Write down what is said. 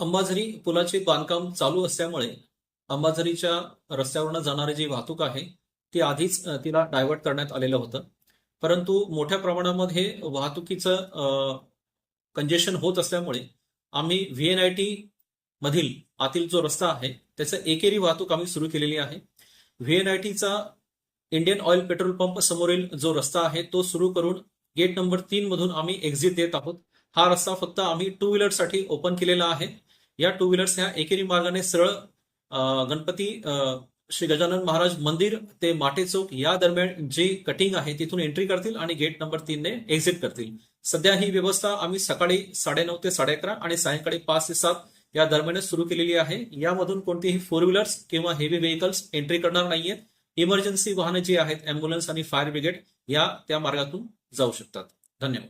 अंबाझरी पुलाचे बांधकाम चालू असल्यामुळे अंबाझरीच्या रस्त्यावरनं जाणारी जी वाहतूक आहे ती आधीच तिला डायव्हर्ट करण्यात आलेलं होतं. परंतु मोठ्या प्रमाणामध्ये वाहतुकीचं कंजेशन होत असल्यामुळे आम्ही व्हीएनआयटी मधील आतील जो रस्ता आहे त्याचं एकेरी वाहतूक आम्ही सुरू केलेली आहे. व्हीएनआयटीचा इंडियन ऑइल पेट्रोल पंप समोरील जो रस्ता आहे तो सुरू करून गेट नंबर 3 मधून आम्ही एक्झिट देत आहोत. हा रस्ता फक्त आम्ही टू व्हीलरसाठी ओपन केलेला आहे. या टू व्हीलर्स ह्या एकेरी मार्गाने सरळ गणपती श्री गजानन महाराज मंदिर ते माटे चौक या दरम्यान जी कटिंग आहे तिथून एंट्री करतील आणि गेट नंबर 3 ने एक्झिट करतील. सध्या ही व्यवस्था आम्ही सकाळी 9:30 ते 11:30 आणि सायंकाळी 5 ते 7 या दरम्यान सुरू केलेली आहे. यामधून कोणतीही फोर व्हीलर्स किंवा हेवी व्हेकल्स एंट्री करणार नाहीयेत. इमर्जन्सी वाहने जी आहेत, अँब्युलन्स आणि फायर ब्रिगेड या त्या मार्गातून जाऊ शकतात. धन्यवाद.